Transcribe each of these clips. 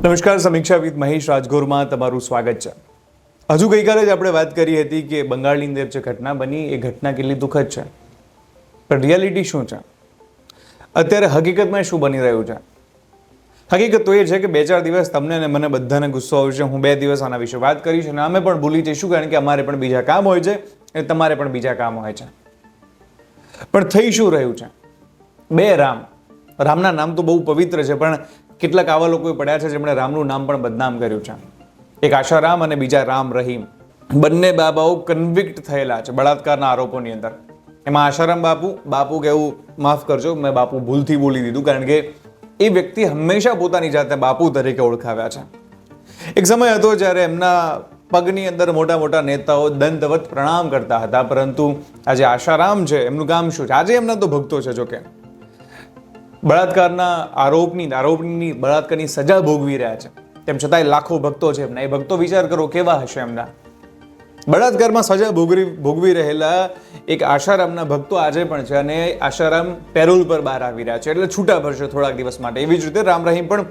નમસ્કાર, સમીક્ષા વિથ મહેશ રાજગોરમાં તમારું સ્વાગત છે. હજુ ગઈકાલે જ આપણે વાત કરી હતી કે બંગાળની અંદર જે ઘટના બની એ ઘટના કેટલી દુઃખદ છે, પણ રિયાલિટી શું છે, અત્યારે હકીકતમાં શું બની રહ્યું છે? હકીકત તો એ છે કે 2-4 દિવસ તમને અને મને બધાને ગુસ્સો આવશે. હું 2 દિવસ આના વિશે વાત કરીશ અને અમે પણ ભૂલી જઈશું, કારણ કે અમારે પણ બીજા કામ હોય છે અને તમારે પણ બીજા કામ હોય છે. પણ થઈ શું રહ્યું છે? 2 રામ. રામના નામ તો બહુ પવિત્ર છે, પણ કેટલાક આવા લોકો પડ્યા છે જેમણે રામનું નામ પણ બદનામ કર્યું છે. એક આશારામ અને બીજા રામ રહીમ, બંને બાબાઓ કન્વિક્ટ થયેલા છે બળાત્કારના આરોપોની અંદર. એમાં આશારામ બાપુ કહેવું માફ કરજો, મેં બાપુ ભૂલથી બોલી દીધું, કારણ કે એ વ્યક્તિ હંમેશા પોતાની જાતને બાપુ તરીકે ઓળખાવ્યા છે. એક સમય હતો જ્યારે એમના પગની અંદર મોટા મોટા નેતાઓ દંડવત પ્રણામ કરતા હતા, પરંતુ આજે આશારામ છે, એમનું કામ શું છે? આજે એમના તો ભક્તો છે. જોકે બળાત્કારના આરોપની બળાત્કારની સજા ભોગવી રહ્યા છે, તેમ છતાંય લાખો ભક્તો છે એમના. એ ભક્તો વિચાર કરો કેવા હશે એમના. બળાત્કારમાં સજા ભોગવી રહેલા એક આશારામના ભક્તો આજે પણ છે, અને આશારામ પેરોલ પર બહાર આવી રહ્યા છે, એટલે છૂટા ભરશે થોડાક દિવસ માટે. એવી જ રીતે રામ રહીમ પણ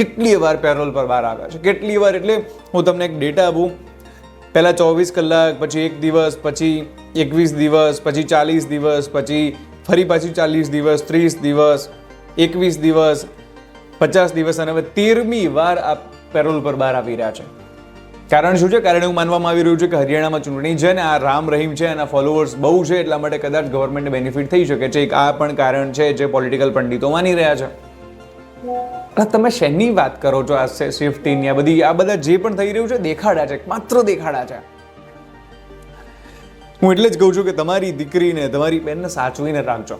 કેટલી વાર પેરોલ પર બહાર આવ્યા છે, કેટલી વાર. એટલે હું તમને એક ડેટા આપું, પહેલા 24 કલાક, પછી 1 દિવસ, પછી 21 દિવસ, પછી 40 દિવસ, પછી ફરી પાછી 40 દિવસ, 30 દિવસ, 21 દિવસ, 50 દિવસ, અને હવે 13મી વાર આ પેરોલ પર બહાર આવી રહ્યા છે. કારણ શું છે? કારણ એવું માનવામાં આવી રહ્યું છે કે હરિયાણામાં ચૂંટણી છે ને આ રામ રહીમ છે, એના ફોલોઅર્સ બહુ છે, એટલા માટે કદાચ ગવર્મેન્ટને બેનિફિટ થઈ શકે છે. આ પણ કારણ છે જે પોલિટિકલ પંડિતો માની રહ્યા છે. તમે શેની વાત કરો છો? આ સેફટીની આ બધા જે પણ થઈ રહ્યું છે દેખાડા છે, માત્ર દેખાડા છે. હું એટલે જ કહું છું કે તમારી દીકરીને, તમારી બેનને સાચવીને રાખજો.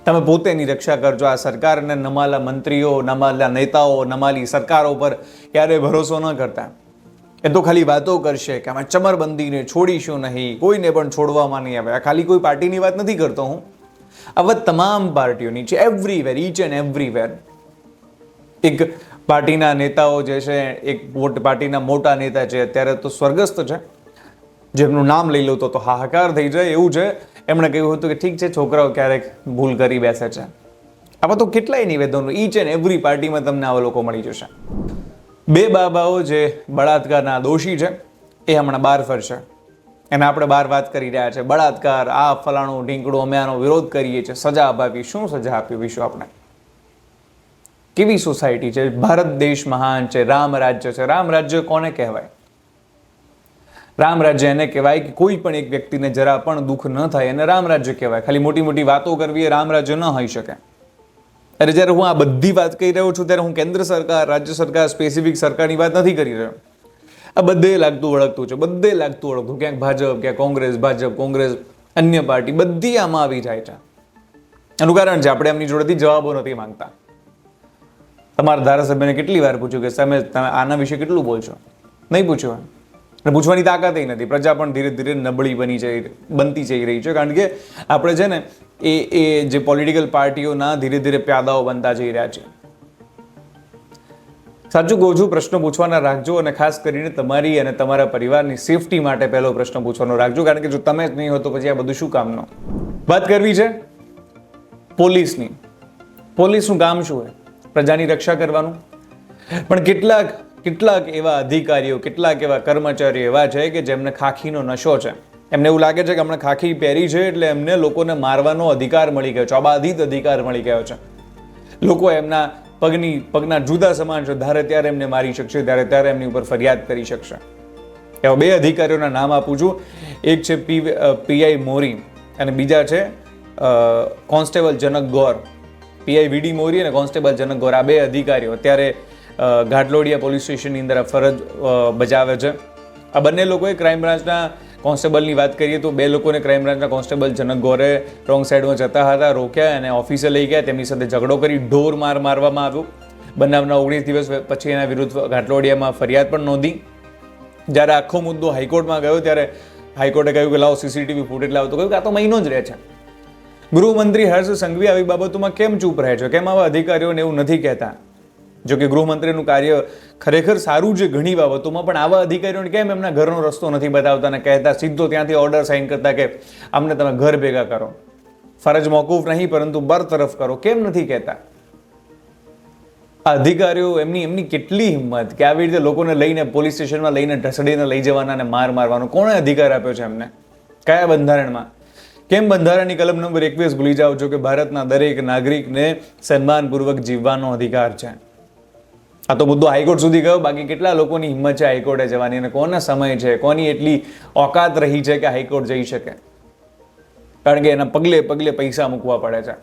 તમે પોતે એની રક્ષા કરજો. આ સરકારને નમાલા મંત્રીઓ, નમાલા નેતાઓ, નમાલી સરકારો પર ક્યારેય ભરોસો ન કરતા. એ તો ખાલી વાતો કરશે કે અમે ચમરબંધીને છોડીશું નહીં, કોઈને પણ છોડવામાં નહીં આવે. આ ખાલી કોઈ પાર્ટીની વાત નથી કરતો હું, આવા તમામ પાર્ટીઓની છે, એવરીવેર, ઈચ એન્ડ એવરીવેર. એક પાર્ટીના નેતાઓ જે છે, એક પાર્ટીના મોટા નેતા છે, અત્યારે તો સ્વર્ગસ્થ છે, જેમનું નામ લઈ લો તો હાહાકાર થઈ જાય એવું છે. એમણે કહ્યું હતું કે ઠીક છે, છોકરાઓ ક્યારેક ભૂલ કરી બેસે છે. આવા તો કેટલાય નિવેદનો ઈચ એન્ડ એવરી પાર્ટીમાં તમને આવા લોકો મળી જશે. 2 બાબાઓ જે બળાત્કારના દોષી છે એ હમણાં બહાર ફરશે, અને આપણે બહાર વાત કરી રહ્યા છે બળાત્કાર, આ ફલાણું ઢીંકડું, અમે આનો વિરોધ કરીએ છીએ, સજા અપાવી. શું સજા આપીશું આપણે? કેવી સોસાયટી છે? ભારત દેશ મહાન છે, રામ રાજ્ય છે. રામ રાજ્ય કોને કહેવાય? રામ રાજ્ય એને કહેવાય કે કોઈ પણ એક વ્યક્તિને જરા પણ દુઃખ ન થાય, એને રામ રાજ્ય કહેવાય. ખાલી મોટી મોટી વાતો કરવી એ રામ રાજ્ય ન હોઈ શકે. અરે જ્યારે હું આ બધી વાત કહી રહ્યો છું ત્યારે હું કેન્દ્ર સરકાર, રાજ્ય સરકાર, સ્પેસિફિક સરકારની વાત નથી કરી રહ્યો. આ બધે લાગતું વળગતું છે, બધે લાગતું વળગતું. ક્યાંક ભાજપ, ક્યાંક કોંગ્રેસ, કોંગ્રેસ, અન્ય પાર્ટી, બધી આમાં આવી જાય છે. એનું કારણ છે આપણે એમની જોડેથી જવાબો નથી માંગતા. તમારા ધારાસભ્યને કેટલી વાર પૂછ્યું કે તમે આના વિશે કેટલું બોલશો? નહીં પૂછ્યું. અને પૂછવાની તાકાત નથી. પ્રજા પણ ધીરે ધીરે નબળી બનતી જઈ રહી છે, કારણ કે આપણે છે ને એ જે પોલિટિકલ પાર્ટીઓના ધીરે ધીરે પ્યાદાઓ બનતા જઈ રહ્યા છે. સાચું કહું છું, પ્રશ્નો પૂછવાના રાખજો, અને ખાસ કરીને તમારી અને તમારા પરિવારની સેફટી માટે પહેલો પ્રશ્ન પૂછવાનો રાખજો, કારણ કે જો તમે જ નહીં હો તો પછી આ બધું શું કામનું? વાત કરવી છે પોલીસની. પોલીસનું કામ શું હોય? પ્રજાની રક્ષા કરવાનું. પણ કેટલાક એવા અધિકારીઓ, કેટલાક એવા કર્મચારીઓ એવા છે કે જેમને ખાખીનો નશો છે. એમને એવું લાગે છે કે હમણાં ખાખી પહેરી છે એટલે એમને લોકોને મારવાનો અધિકાર મળી ગયો છે, અબાધિત અધિકાર મળી ગયો છે. લોકો એમના પગના જુદા સમાન છે, ધારે ત્યારે એમને મારી શકશે, ત્યારે એમની ઉપર ફરિયાદ કરી શકશે. એવા 2 અધિકારીઓના નામ આપું છું. એક છે પીઆઈ મોરી અને બીજા છે કોન્સ્ટેબલ જનક ગોર. પીઆઈ વીડી મોરી અને કોન્સ્ટેબલ જનક ગોર, આ 2 અધિકારીઓ અત્યારે ઘાટલોડિયા પોલીસ સ્ટેશનની અંદર ફરજ બજાવે છે. આ બંને લોકોએ ક્રાઇમ બ્રાન્ચના કોન્સ્ટેબલની વાત કરીએ તો 2 લોકોને ક્રાઇમ બ્રાન્ચના કોન્સ્ટેબલ જનક ગોરે રોંગ સાઈડમાં જતા હતા, રોક્યા અને ઓફિસે લઈ ગયા. તેમની સાથે ઝઘડો કરી ઢોર મારવામાં આવ્યો. બનાવના 19 દિવસ પછી એના વિરુદ્ધ ઘાટલોડિયામાં ફરિયાદ પણ નોંધી. જ્યારે આખો મુદ્દો હાઈકોર્ટમાં ગયો ત્યારે હાઈકોર્ટે કહ્યું કે લાવો સીસીટીવી ફૂટેજ લાવો, તો કહ્યું કે આ તો મહિનો જ રહે છે. ગૃહમંત્રી હર્ષ સંઘવી આવી બાબતોમાં કેમ ચૂપ રહે છે? કેમ આવા અધિકારીઓને એવું નથી કહેતા? જો કે ગૃહમંત્રીનું કાર્ય ખરેખર સારું છે ઘણી બાબતોમાં, પણ આવા અધિકારીઓને કેમ એમના ઘરનો રસ્તો નથી બતાવતા અને કહેતા, સીધો ત્યાંથી ઓર્ડર સાઇન કરતા કે અમને તમે ઘર ભેગા કરો, ફરજ મોકૂફ નહીં પરંતુ બરતરફ કરો? કેમ નથી કહેતા? આ અધિકારીઓ એમની કેટલી હિંમત કે આવી રીતે લોકોને લઈને પોલીસ સ્ટેશનમાં લઈને ઢસડીને લઈ જવાના અને માર મારવાનો કોણે અધિકાર આપ્યો છે એમને? કયા બંધારણમાં? કેમ બંધારણની કલમ નંબર 21 ભૂલી જાઓ છો કે ભારતના દરેક નાગરિકને સન્માનપૂર્વક જીવવાનો અધિકાર છે? આ તો મુદ્દો હાઈકોર્ટ સુધી ગયો. બાકી કેટલા લોકોની હિંમત છે હાઈકોર્ટે જવાની અને કોનો સમય છે, કોની એટલી ઓકાત રહી છે કે હાઈકોર્ટ જઈ શકે? કારણ કે એના પગલે પગલે પૈસા મૂકવા પડે છે.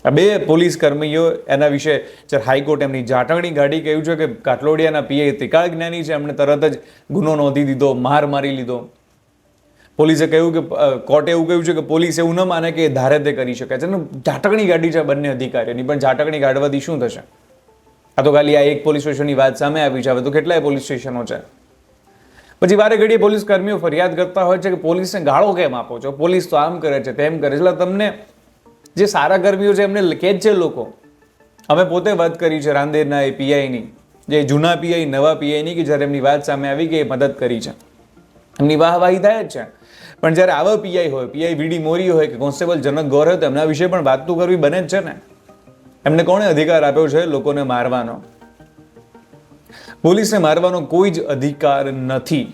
આ બે પોલીસ કર્મીઓ એના વિશે હાઈકોર્ટ એમની જાટવણી ગાડી કહ્યું છે કે કાટલોડિયાના પીઆઈ ત્રિકાળ જ્ઞાની છે, એમણે તરત જ ગુનો નોંધી દીધો, માર મારી લીધો. પોલીસે કહ્યું કે કોર્ટે એવું કહ્યું છે કે પોલીસ એવું ન માને કે ધારે તે કરી શકે છે. જાટકણી ગાડી છે બંને અધિકારીઓની, પણ જાટકણી ગાડવાથી શું થશે? આ તો ખાલી આ એક પોલીસ સ્ટેશનની વાત સામે આવી છે, હવે તો કેટલાય પોલીસ સ્ટેશનો છે. પછી વારે ઘડીએ પોલીસ કર્મીઓ ફરિયાદ કરતા હોય છે કે પોલીસને ગાળો કેમ આપો છો, પોલીસ તો આમ કરે છે તેમ કરે છે. એટલે તમને જે સારા કર્મીઓ છે એમને કે જ છે લોકો. અમે પોતે વાત કરી છે રાંદેરના એ પીઆઈની, જે જૂના પીઆઈ નવા પીઆઈની, કે જ્યારે એમની વાત સામે આવી કે એ મદદ કરી છે, એમની વાહવાહી થાય જ છે. પણ જ્યારે આવા પીઆઈ હોય, પીઆઈ વીડી મોરી હોય કે કોન્સ્ટેબલ જનક ગૌર હોય, તો એમના વિશે પણ વાત તો કરવી બને જ છે ને. એમને કોણે અધિકાર આપ્યો છે લોકોને મારવાનો? પોલીસને મારવાનો કોઈ જ અધિકાર નથી,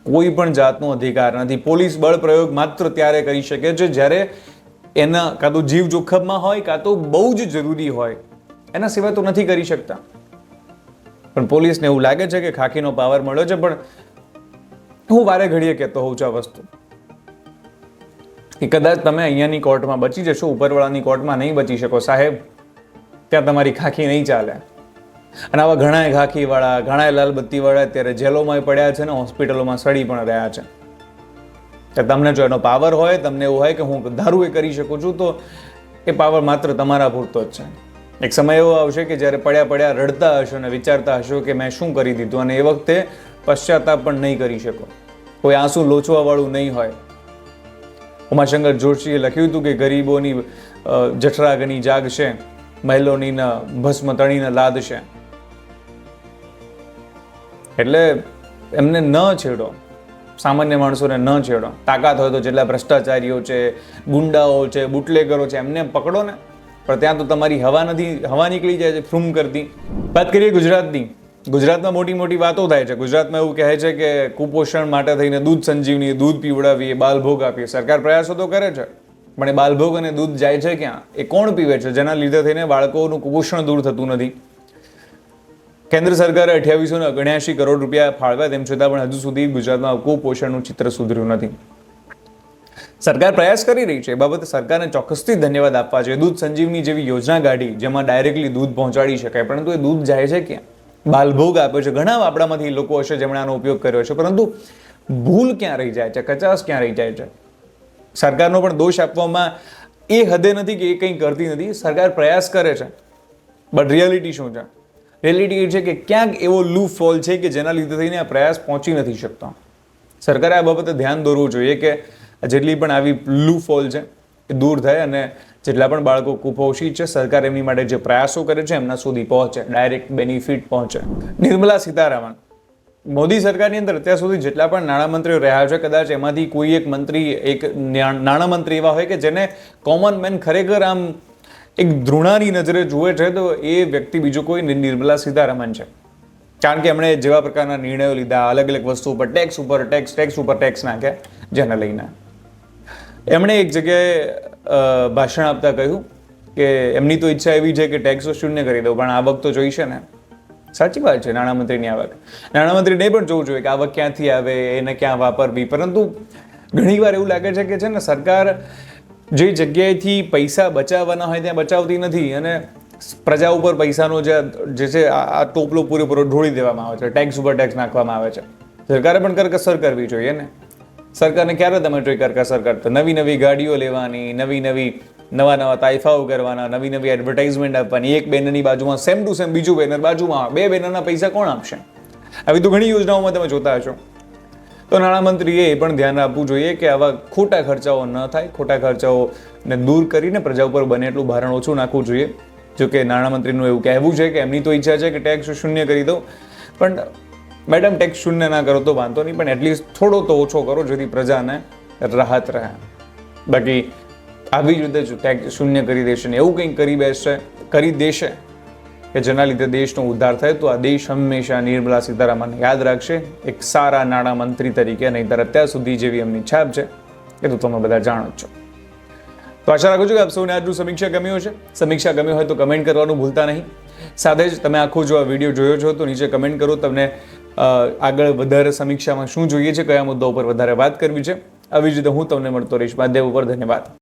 કોઈ પણ જાતનો અધિકાર નથી. પોલીસ બળ પ્રયોગ માત્ર ત્યારે કરી શકે છે જ્યારે એના કાં તો જીવ જોખમમાં હોય કાં તો બહુ જ જરૂરી હોય, એના સિવાય તો નથી કરી શકતા. પણ પોલીસને એવું લાગે છે કે ખાખીનો પાવર મળ્યો છે. પણ હું વારે ઘડીએ કહેતો હોઉં છું આ વસ્તુ કે કદાચ તમે અહીંયાની કોર્ટમાં બચી જશો, ઉપરવાળાની કોર્ટમાં નહીં બચી શકો સાહેબ. ત્યાં તમારી ખાખી નહીં ચાલે. અને આવા ઘણાય ખાખીવાળા, ઘણાય લાલબત્તીવાળા અત્યારે જેલોમાં પડ્યા છે ને હોસ્પિટલોમાં સડી પણ રહ્યા છે. કે તમને જો એનો પાવર હોય, તમને એવું હોય કે હું ધારું એ કરી શકું છું, તો એ પાવર માત્ર તમારા પૂરતો જ છે. એક સમય એવો આવશે કે જ્યારે પડ્યા પડ્યા રડતા હશો અને વિચારતા હશો કે મેં શું કરી દીધું, અને એ વખતે પશ્ચાતાપ પણ નહીં કરી શકો. કોઈ આંસુ લોચવાવાળું નહીં હોય. ઉમાશંકર જોશીએ લખ્યું હતું કે ગરીબોની જઠરાગની જાગ છે, મહેલોની ભસ્મ તણીને લાદ છે. એટલે એમને ન છેડો, સામાન્ય માણસોને ન છેડો. તાકાત હોય તો જેટલા ભ્રષ્ટાચારીઓ છે, ગુંડાઓ છે, બુટલેગરો છે, એમને પકડો ને. પણ ત્યાં તો તમારી હવા નીકળી જાય છે ફ્રૂમ કરતી. વાત કરીએ ગુજરાતની. ગુજરાતમાં મોટી મોટી વાતો થાય છે. ગુજરાતમાં એવું કહે છે કે કુપોષણ માટે થઈને દૂધ સંજીવની, દૂધ પીવડાવીએ, બાલભોગ આપીએ. સરકાર પ્રયાસો તો કરે છે, પણ એ બાલભોગ અને દૂધ જાય છે ક્યાં? એ કોણ પીવે છે જેના લીધે થઈને બાળકોનું કુપોષણ દૂર થતું નથી? કેન્દ્ર સરકારે 2879 કરોડ રૂપિયા ફાળવ્યા, તેમ છતાં પણ હજુ સુધી ગુજરાતમાં કુપોષણનું ચિત્ર સુધર્યું નથી. સરકાર પ્રયાસ કરી રહી છે, એ બાબતે સરકારને ચોક્કસથી ધન્યવાદ આપવા જોઈએ. દૂધ સંજીવની જેવી યોજના કાઢી જેમાં ડાયરેક્ટલી દૂધ પહોંચાડી શકાય, પરંતુ એ દૂધ જાય છે ક્યાં? બાલભોગ આપ્યો છે. ઘણા આપણામાંથી લોકો હશે જેમણે આનો ઉપયોગ કર્યો છે, પરંતુ ભૂલ ક્યાં રહી જાય છે, કચાશ ક્યાં રહી જાય છે? સરકારનો પણ દોષ આપવામાં એ હદે નથી કે એ કંઈ કરતી નથી. સરકાર પ્રયાસ કરે છે, બટ રિયાલિટી શું છે? રિયાલિટી એ છે કે ક્યાંક એવો લૂપ ફોલ છે કે જેના લીધે થઈને આ પ્રયાસ પહોંચી નથી શકતો. સરકારે આ બાબતે ધ્યાન દોરવું જોઈએ કે જેટલી પણ આવી લૂપ ફોલ છે એ દૂર થાય, અને જેટલા પણ બાળકો કુપોષિત છે, સરકાર એમની માટે જે પ્રયાસો કરે છે એમના સુધી પહોંચે, ડાયરેક્ટ બેનિફિટ પહોંચે. નિર્મલા સીતારામન, મોદી સરકારની અંદર અત્યાર સુધી જેટલા પણ નાણામંત્રીઓ રહ્યા છે, કદાચ એમાંથી કોઈ એક મંત્રી, એક નાણામંત્રી એવા હોય કે જેને કોમન મેન ખરેખર આમ એક ધૃણાની નજરે જુએ છે, તો એ વ્યક્તિ બીજો કોઈ નિર્મલા સીતારામન છે. કારણ કે એમણે જેવા પ્રકારના નિર્ણયો લીધા, અલગ અલગ વસ્તુ ઉપર ટેક્સ ઉપર ટેક્સ નાખ્યા, જેને લઈને એમણે એક જગ્યાએ ભાષણ આપતા કહ્યું કે એમની તો ઈચ્છા એવી છે કે ટેક્સો શૂન્ય કરી દઉં, પણ આવક તો જોઈશે ને. સાચી વાત છે, નાણામંત્રીની આવક. નાણામંત્રીને પણ જોવું જોઈએ કે આવક ક્યાંથી આવે, એને ક્યાં વાપરવી. પરંતુ ઘણીવાર એવું લાગે છે કે છે ને, સરકાર જે જગ્યાએથી પૈસા બચાવવાના હોય ત્યાં બચાવતી નથી, અને પ્રજા ઉપર પૈસાનો જે છે આ ટોપલો પૂરેપૂરો ઢોળી દેવામાં આવે છે, ટેક્સ ઉપર ટેક્સ નાખવામાં આવે છે. સરકારે પણ કરકસર કરવી જોઈએ ને. સરકારને ક્યારે તમે જોઈ કરકસર કરતા? નવી નવી ગાડીઓ લેવાની, નવા તાઇફાઓ કરવાના, નવી એડવર્ટાઇઝમેન્ટ આપવાની, એક બેનરની બાજુમાં સેમ ટુ સેમ બીજું બેનર બાજુમાં, બે બેનરના પૈસા કોણ આપશે? આવી તો ઘણી યોજનાઓમાં તમે જોતા હશો. તો નાણામંત્રીએ એ પણ ધ્યાન આપવું જોઈએ કે આવા ખોટા ખર્ચાઓ ન થાય. ખોટા ખર્ચાઓને દૂર કરીને પ્રજા ઉપર બને એટલું ભારણ ઓછું નાખવું જોઈએ. જોકે નાણામંત્રીનું એવું કહેવું છે કે એમની તો ઈચ્છા છે કે ટેક્સ શૂન્ય કરી દો, પણ મેડમ ટેક્સ શૂન્ય ના કરો તો વાંધો નહીં, પણ એટલીસ્ટ થોડો તો ઓછો કરો જેથી પ્રજાને રાહત રહે. બાકી આવી જ રીતે ટેક્સ શૂન્ય કરી દેશે ને એવું કંઈક કરી દેશે કે જેના લીધે દેશનો ઉદ્ધાર થાય. તો આ દેશ હંમેશા નિર્મલા સીતારામનને યાદ રાખશે એક સારા નાણામંત્રી તરીકે, નહીંતર અત્યાર સુધી જેવી એમની છાપ છે એ તો તમે બધા જાણો જ છો. તો આશા રાખું છું કે આપ સૌને આજનું સમીક્ષા ગમ્યું હશે. સમીક્ષા ગમ્યું હોય તો કમેન્ટ કરવાનું ભૂલતા નહીં. સાથે જ તમે આખો જો આ વિડીયો જોયો છો તો નીચે કમેન્ટ કરો તમને આગળ વધારે સમીક્ષામાં શું જોઈએ છે, કયા મુદ્દા ઉપર વધારે વાત કરવી છે. આવી જ રીતે હું તમને મળતો રહીશ માધ્યમ ઉપર. ધન્યવાદ.